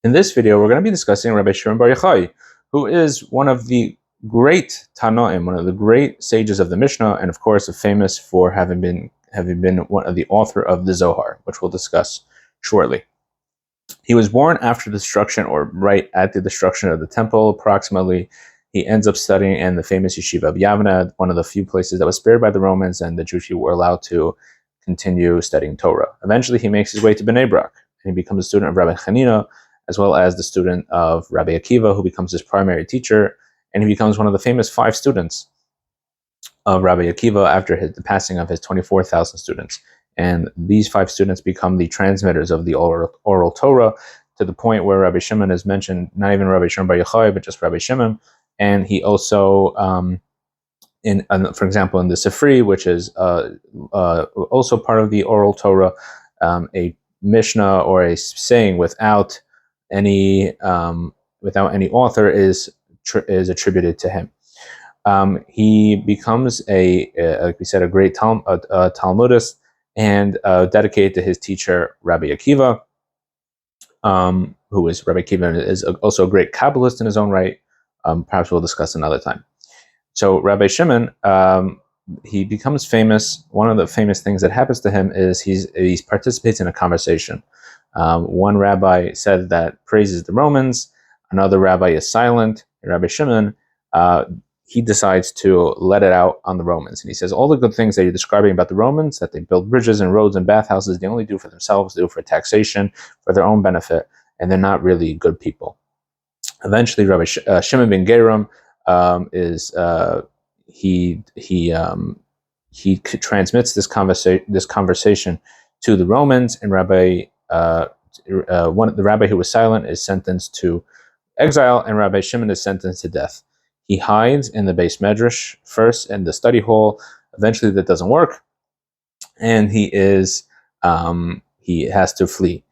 In this video, we're going to be discussing Rabbi Shimon Bar Yochai, who is one of the great Tanoim, one of the great sages of the Mishnah, and of course, famous for having been one of the author of the Zohar, which we'll discuss shortly. He was born after the destruction, or right at the destruction of the temple, approximately. He ends up studying in the famous yeshiva of Yavna, one of the few places that was spared by the Romans, and the Jewish people were allowed to continue studying Torah. Eventually, he makes his way to Bnei Brak, and he becomes a student of Rabbi Chanina, as well as the student of Rabbi Akiva, who becomes his primary teacher, and he becomes one of the famous 5 students of Rabbi Akiva after the passing of his 24,000 students. And these 5 students become the transmitters of the oral Torah, to the point where Rabbi Shimon is mentioned, not even Rabbi Shimon Bar Yochai, but just Rabbi Shimon. And he also, for example, in the Sifri, which is also part of the oral Torah, a Mishnah or a saying without any author is attributed to him. He becomes like we said, a great Talmudist, and dedicated to his teacher Rabbi Akiva, who is Rabbi Akiva is also a great Kabbalist in his own right. Perhaps we'll discuss another time. So Rabbi Shimon, he becomes famous. One of the famous things that happens to him is he participates in a conversation. One rabbi said that praises the Romans. Another rabbi is silent. Rabbi Shimon, he decides to let it out on the Romans. And he says, all the good things that you're describing about the Romans, that they build bridges and roads and bathhouses, they only do for themselves, they do for taxation, for their own benefit, and they're not really good people. Eventually, Rabbi Shimon ben Geram he transmits this conversation to the Romans, and the rabbi who was silent is sentenced to exile, and Rabbi Shimon is sentenced to death. He hides in the base medrash first in the study hall. Eventually, that doesn't work, and he has to flee.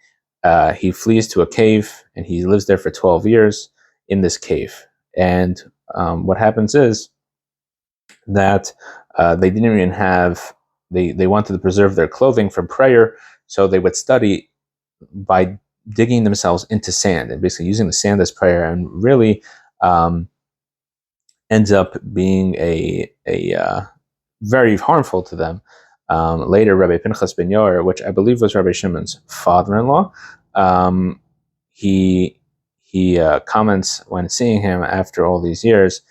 He flees to a cave, and he lives there for 12 years in this cave. And what happens is that they didn't even have, they wanted to preserve their clothing for prayer, so they would study by digging themselves into sand and basically using the sand as prayer, and really ends up being a very harmful to them. Later, Rabbi Pinchas ben Yair, which I believe was Rabbi Shimon's father-in-law, he comments when seeing him after all these years,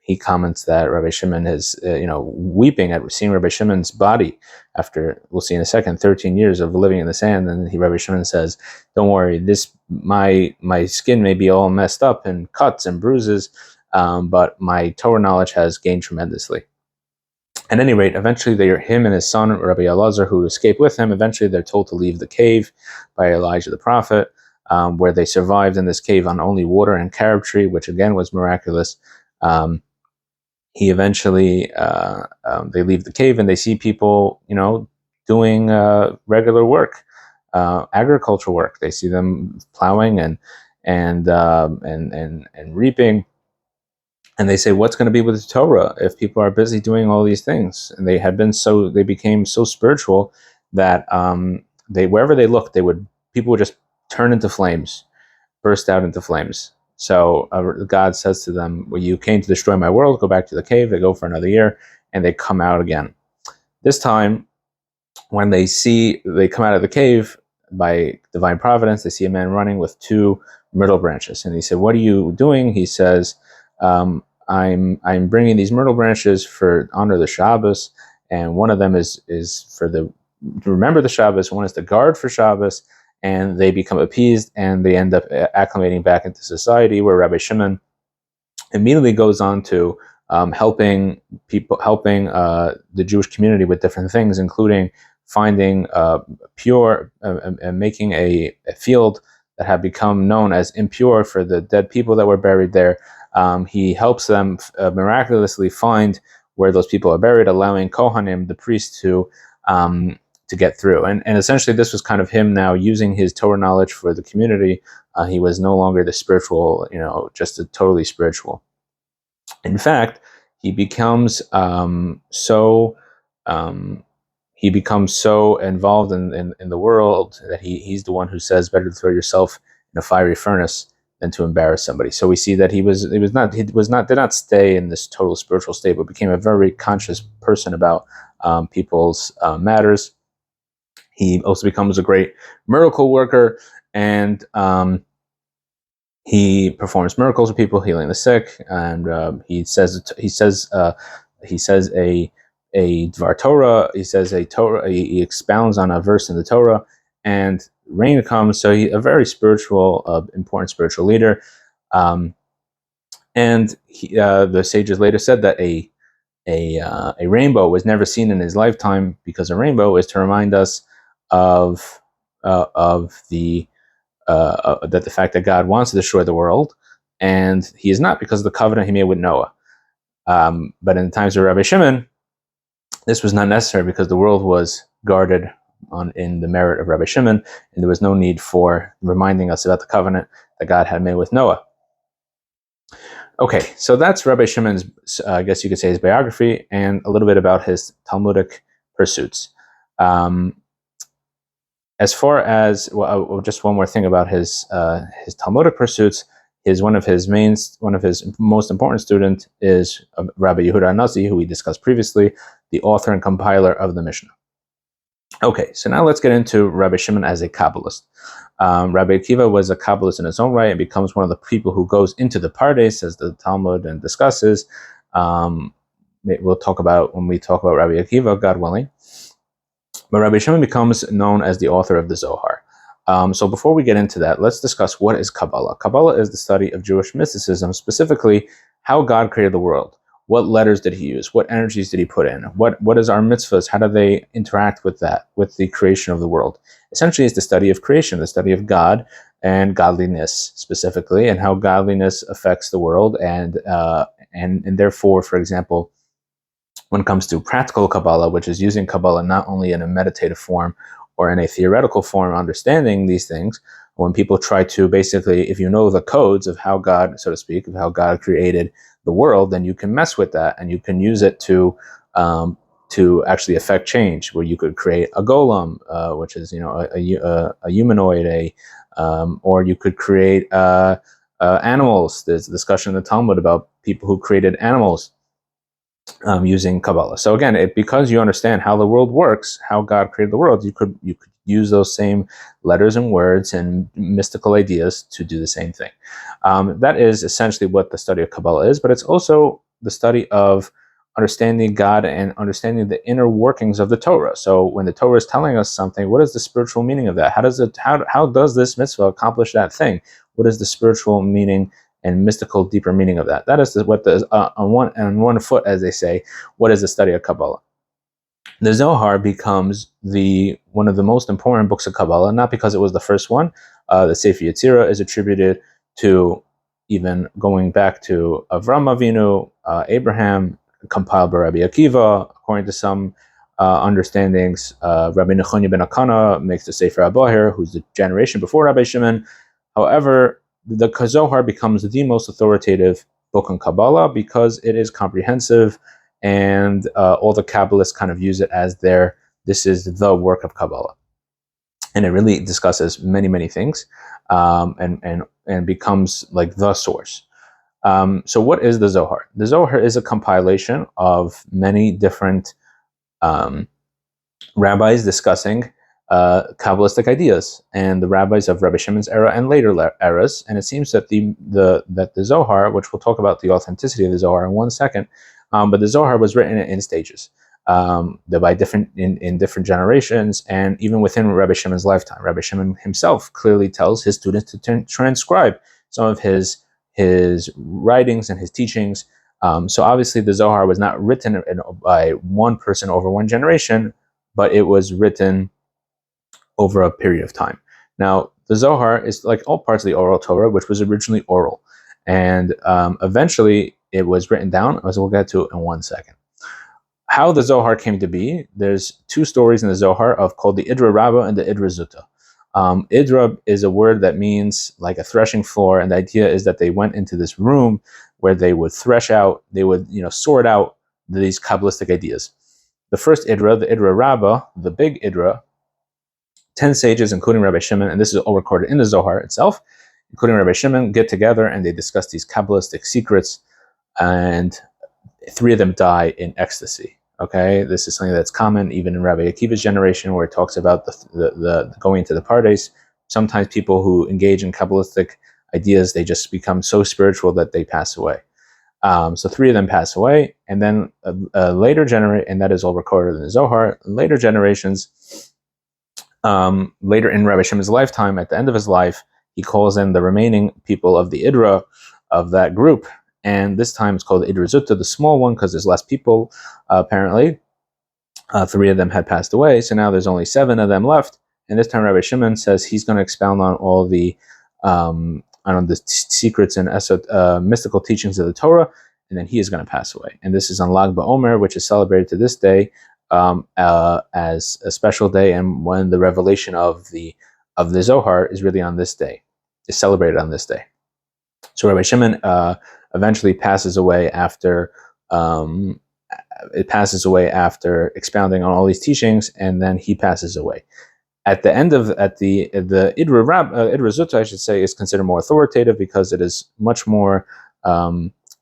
he comments that Rabbi Shimon is, weeping at seeing Rabbi Shimon's body after, we'll see in a second, 13 years of living in the sand. And Rabbi Shimon says, don't worry, my skin may be all messed up and cuts and bruises, but my Torah knowledge has gained tremendously. At any rate, eventually him and his son, Rabbi Elazar, who escaped with him, eventually they're told to leave the cave by Elijah the prophet, where they survived in this cave on only water and carob tree, which again was miraculous. He eventually, they leave the cave and they see people, doing regular work, agricultural work. They see them plowing and reaping. And they say, what's going to be with the Torah if people are busy doing all these things? And they became so spiritual that wherever they looked, people would just turn into flames, burst out into flames. So God says to them, well, you came to destroy my world, go back to the cave. They go for another year, and they come out again. This time, when they come out of the cave, by divine providence, they see a man running with 2 myrtle branches. And he said, what are you doing? He says, I'm bringing these myrtle branches for honor the Shabbos, and one of them is to remember the Shabbos, one is to guard for Shabbos, and they become appeased, and they end up acclimating back into society, where Rabbi Shimon immediately goes on to helping the Jewish community with different things, including finding pure and making a field that had become known as impure for the dead people that were buried there. He helps them miraculously find where those people are buried, allowing Kohanim, the priests, to get through. And essentially, this was kind of him now using his Torah knowledge for the community. He was no longer the spiritual, just a totally spiritual. In fact, he becomes he becomes so involved in the world that he's the one who says, better to throw yourself in a fiery furnace than to embarrass somebody. So we see that he did not stay in this total spiritual state, but became a very conscious person about people's matters. He also becomes a great miracle worker, and he performs miracles with people, healing the sick, and he says a Dvar Torah. He says a Torah. He expounds on a verse in the Torah, and rain comes. So he's a very spiritual, important spiritual leader. And the sages later said that a rainbow was never seen in his lifetime, because a rainbow is to remind us of the that the fact that God wants to destroy the world, and he is not, because of the covenant he made with Noah. But in the times of Rabbi Shimon, this was not necessary, because the world was guarded in the merit of Rabbi Shimon, and there was no need for reminding us about the covenant that God had made with Noah. Okay, so that's Rabbi Shimon's, I guess you could say, his biography, and a little bit about his Talmudic pursuits. As far as just one more thing about his Talmudic pursuits, one of his most important students is Rabbi Yehuda Hanassi, who we discussed previously, the author and compiler of the Mishnah. Okay, so now let's get into Rabbi Shimon as a Kabbalist. Rabbi Akiva was a Kabbalist in his own right, and becomes one of the people who goes into the Pardes, as the Talmud and discusses. We'll talk about when we talk about Rabbi Akiva, God willing. But Rabbi Shimon becomes known as the author of the Zohar. So before we get into that, let's discuss what is Kabbalah. Kabbalah is the study of Jewish mysticism, specifically how God created the world. What letters did he use? What energies did he put in? What is our mitzvahs? How do they interact with that, with the creation of the world? Essentially, it's the study of creation, the study of God and godliness specifically, and how godliness affects the world, and therefore, for example, when it comes to practical Kabbalah, which is using Kabbalah not only in a meditative form or in a theoretical form, understanding these things, when people try to basically, if you know the codes of how God, so to speak, of how God created the world, then you can mess with that, and you can use it to actually affect change, where you could create a golem, which is a humanoid, or you could create animals. There's a discussion in the Talmud about people who created animals using Kabbalah. So again, because you understand how the world works, how God created the world, you could use those same letters and words and mystical ideas to do the same thing. That is essentially what the study of Kabbalah is, but it's also the study of understanding God and understanding the inner workings of the Torah. So when the Torah is telling us something, what is the spiritual meaning of that? How does this mitzvah accomplish that thing? What is the spiritual meaning and mystical, deeper meaning of that? That is what the on one foot, as they say, what is the study of Kabbalah? The Zohar becomes one of the most important books of Kabbalah, not because it was the first one. The Sefer Yetzirah is attributed to, even going back to Avram Avinu, Abraham, compiled by Rabbi Akiva. According to some understandings, Rabbi Nechonye ben Akana makes the Sefer HaBahir, who's the generation before Rabbi Shimon. However, the Zohar becomes the most authoritative book on Kabbalah because it is comprehensive, and all the Kabbalists kind of use it as this is the work of Kabbalah. And it really discusses many, many things, and becomes like the source. So what is the Zohar? The Zohar is a compilation of many different rabbis discussing Kabbalistic ideas, and the rabbis of Rabbi Shimon's era and later eras. And it seems that the Zohar, which we'll talk about the authenticity of the Zohar in 1 second, but the Zohar was written in stages, by different generations, and even within Rabbi Shimon's lifetime. Rabbi Shimon himself clearly tells his students to transcribe some of his writings and his teachings. So obviously the Zohar was not written by one person over one generation, but it was written over a period of time. Now, the Zohar is like all parts of the oral Torah, which was originally oral, and eventually it was written down, as we'll get to in 1 second. How the Zohar came to be, there's 2 stories in the Zohar called the Idra Rabbah and the Idra Zuta. Idra is a word that means like a threshing floor, and the idea is that they went into this room where they would thresh out, they would sort out these Kabbalistic ideas. the first Idra, the Idra Rabbah, the big Idra, 10 sages, including Rabbi Shimon, and this is all recorded in the Zohar itself, including Rabbi Shimon, get together and they discuss these Kabbalistic secrets, and 3 of them die in ecstasy. Okay, this is something that's common even in Rabbi Akiva's generation, where it talks about the going to the pardes. Sometimes people who engage in Kabbalistic ideas, they just become so spiritual that they pass away. So 3 of them pass away, and then later generation, and that is all recorded in the Zohar. Later generations, later in Rabbi Shimon's lifetime, at the end of his life, he calls in the remaining people of the Idra of that group, and this time it's called the Idra Zutta, the small one, because there's less people. Apparently, 3 of them had passed away, so now there's only 7 of them left. And this time, Rabbi Shimon says he's going to expound on all the secrets and mystical teachings of the Torah, and then he is going to pass away. And this is on Lag BaOmer, which is celebrated to this day as a special day, and when the revelation of the Zohar is really on this day, is celebrated on this day. So Rabbi Shimon eventually passes away after expounding on all these teachings, and then he passes away. At the end of the Idra Zutta, I should say, is considered more authoritative because it is much more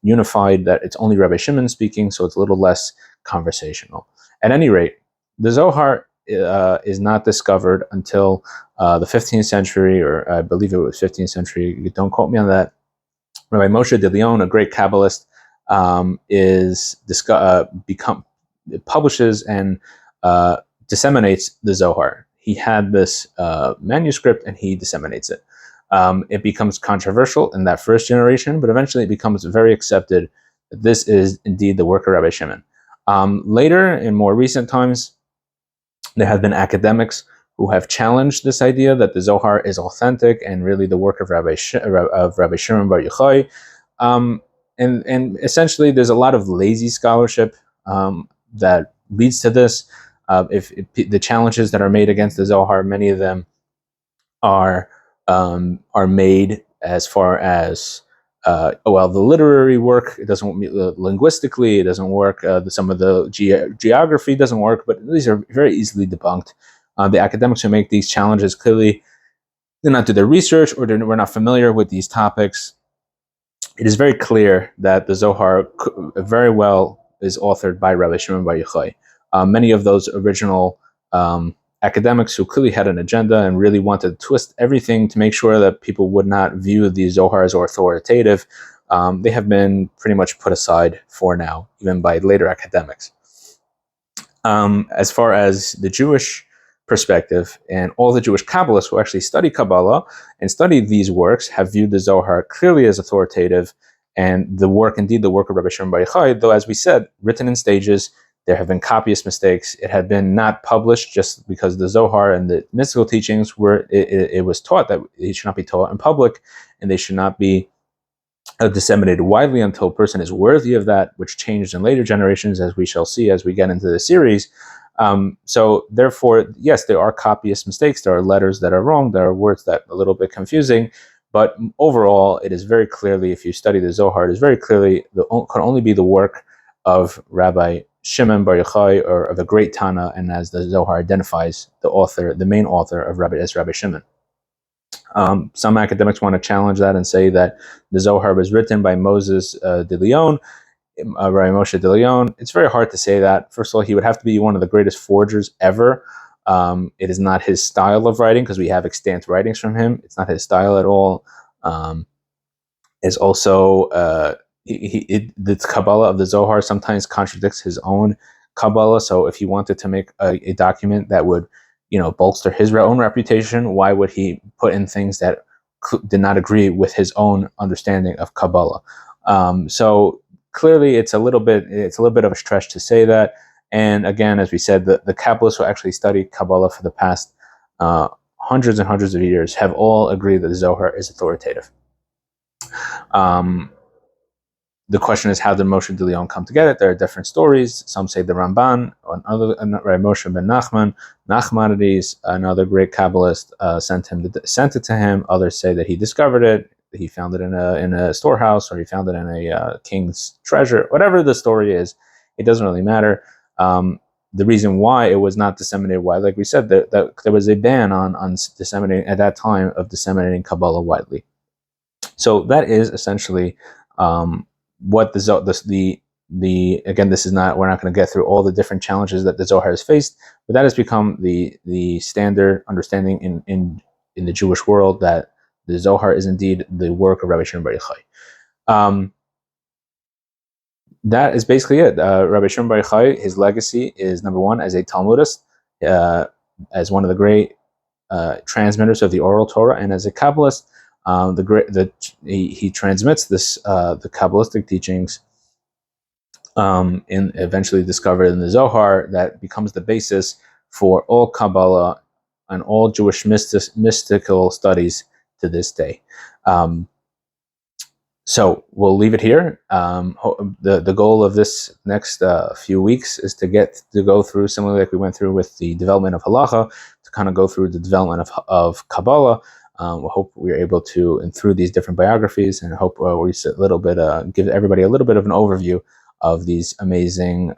unified. That it's only Rabbi Shimon speaking, so it's a little less conversational. At any rate, the Zohar is not discovered until the 15th century, or I believe it was 15th century. Don't quote me on that. Rabbi Moshe de Leon, a great Kabbalist, publishes and disseminates the Zohar. He had this manuscript and he disseminates it. It becomes controversial in that first generation, but eventually it becomes very accepted that this is indeed the work of Rabbi Shimon. Later, in more recent times, there have been academics who have challenged this idea that the Zohar is authentic and really the work of Rabbi Shimon Bar Yochai. And essentially, there's a lot of lazy scholarship that leads to this. If the challenges that are made against the Zohar, many of them are made as far as the literary work, it doesn't linguistically, it doesn't work. Some of the geography doesn't work, but these are very easily debunked. The academics who make these challenges clearly did not do their research, or were not familiar with these topics. It is very clear that the Zohar very well is authored by Rabbi Shimon Bar Yochai. Many of those original academics who clearly had an agenda and really wanted to twist everything to make sure that people would not view the Zohar as authoritative, they have been pretty much put aside for now, even by later academics. As far as the Jewish perspective, and all the Jewish Kabbalists who actually study Kabbalah and study these works have viewed the Zohar clearly as authoritative, and the work of Rabbi Shimon Bar Yochai, though, as we said, written in stages. There have been copyist mistakes. It had been not published just because the Zohar and the mystical teachings it was taught that it should not be taught in public, and they should not be disseminated widely until a person is worthy of that, which changed in later generations, as we shall see as we get into the series. So therefore, yes, there are copyist mistakes. There are letters that are wrong. There are words that are a little bit confusing. But overall, it is very clearly, if you study the Zohar, it is very clearly could only be the work of Rabbi Shimon Bar Yochai, or of a great Tana, and as the Zohar identifies, the main author of Rabbi Shimon. Some academics want to challenge that and say that the Zohar was written by Moses de Leon, Rabbi Moshe de Leon. It's very hard to say that. First of all, he would have to be one of the greatest forgers ever. It is not his style of writing, because we have extant writings from him. It's not his style at all. It's also the Kabbalah of the Zohar sometimes contradicts his own Kabbalah. So if he wanted to make a document that would, bolster his own reputation, why would he put in things that did not agree with his own understanding of Kabbalah? So clearly, it's a little bit of a stretch to say that. And again, as we said, the Kabbalists who actually studied Kabbalah for the past hundreds and hundreds of years have all agreed that the Zohar is authoritative. The question is, how did Moshe de Leon come to get it? There are different stories. Some say the Ramban, Rabbi Moshe ben Nachmanides, another great Kabbalist, sent it to him. Others say that he discovered it. He found it in a storehouse, or he found it in a king's treasure. Whatever the story is, it doesn't really matter. the reason why it was not disseminated widely, like we said, that there was a ban on disseminating at that time of disseminating Kabbalah widely. So that is essentially what the again, this is not, we're not going to get through all the different challenges that the Zohar has faced, but that has become the standard understanding in the Jewish world, that the Zohar is indeed the work of Rabbi Shimon Bar Yochai. That is basically it. Rabbi Shimon Bar Yochai, his legacy is, number one, as a Talmudist, as one of the great transmitters of the oral Torah, and as a Kabbalist, he transmits the Kabbalistic teachings, and eventually discovered in the Zohar, that becomes the basis for all Kabbalah and all Jewish mystical studies to this day. So we'll leave it here. The goal of this next few weeks is to go through, similarly like we went through with the development of halacha, to kind of go through the development of Kabbalah. We hope we're able to, and through these different biographies, and I hope we give everybody a little bit of an overview of these amazing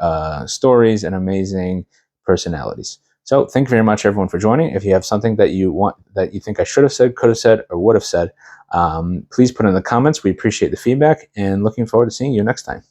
stories and amazing personalities. So thank you very much, everyone, for joining. If you have something that you think I should have said, could have said, or would have said, please put in the comments. We appreciate the feedback, and looking forward to seeing you next time.